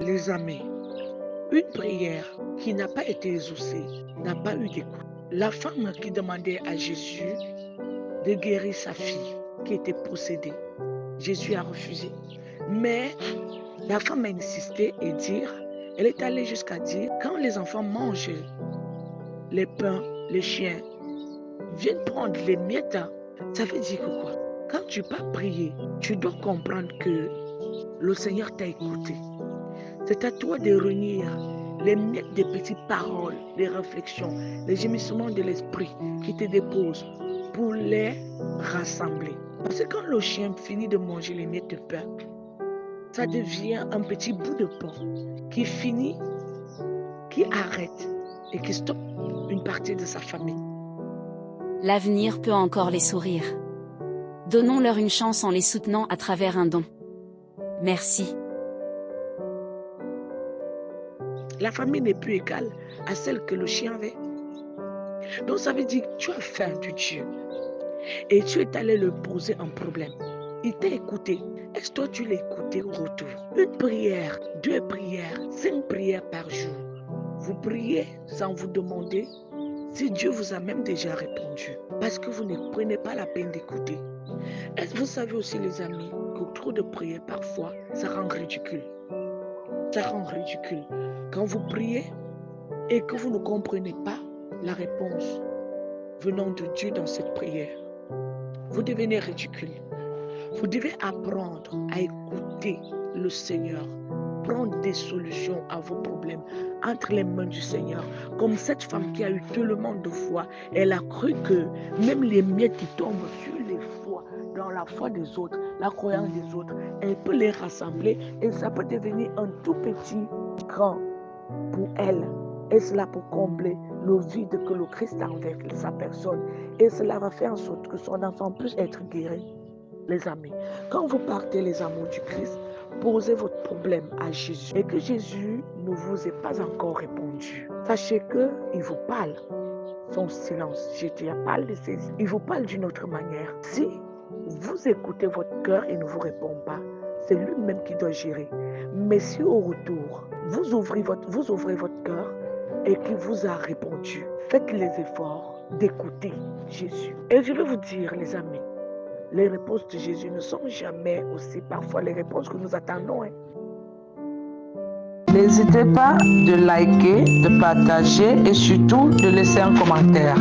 Les amis, une prière qui n'a pas été exaucée n'a pas eu d'écoute. La femme qui demandait à Jésus de guérir sa fille qui était possédée, Jésus a refusé. Mais la femme a insisté et elle est allée jusqu'à dire, quand les enfants mangent les pains, les chiens viennent prendre les miettes, ça veut dire que quoi? Quand tu pas prié, tu dois comprendre que le Seigneur t'a écouté. C'est à toi de réunir les miettes des petites paroles, les réflexions, les gémissements de l'esprit qui te déposent pour les rassembler. Parce que quand le chien finit de manger les miettes de pain, ça devient un petit bout de pain qui finit, qui arrête et qui stoppe une partie de sa famille. L'avenir peut encore les sourire. Donnons-leur une chance en les soutenant à travers un don. Merci. La famille n'est plus égale à celle que le chien avait. Donc ça veut dire que tu as faim de Dieu et tu es allé le poser un problème. Il t'a écouté. Est-ce que toi tu l'as écouté au retour? Une prière, 2 prières, 5 prières par jour. Vous priez sans vous demander si Dieu vous a même déjà répondu. Parce que vous ne prenez pas la peine d'écouter. Est-ce que vous savez aussi les amis que trop de prières parfois, ça rend ridicule. Ça rend ridicule. Quand vous priez et que vous ne comprenez pas la réponse venant de Dieu dans cette prière, vous devenez ridicule. Vous devez apprendre à écouter le Seigneur, prendre des solutions à vos problèmes entre les mains du Seigneur. Comme cette femme qui a eu tellement de foi, elle a cru que même les miettes qui tombent sur les foi, dans la foi des autres, la croyance des autres, elle peut les rassembler et ça peut devenir un tout petit grain pour elle. Et cela pour combler le vide que le Christ a envers sa personne. Et cela va faire en sorte que son enfant puisse être guéri. Les amis, quand vous partez les amours du Christ, posez votre problème à Jésus et que Jésus ne vous ait pas encore répondu. Sachez qu'il vous parle. Son silence, je ne pas le saisir. Il vous parle d'une autre manière. Si vous écoutez votre cœur et ne vous répond pas, c'est lui-même qui doit gérer. Mais si au retour, vous ouvrez votre cœur et qu'il vous a répondu, faites les efforts d'écouter Jésus. Et je vais vous dire, les amis, les réponses de Jésus ne sont jamais aussi parfois les réponses que nous attendons. N'hésitez pas de liker, de partager et surtout de laisser un commentaire.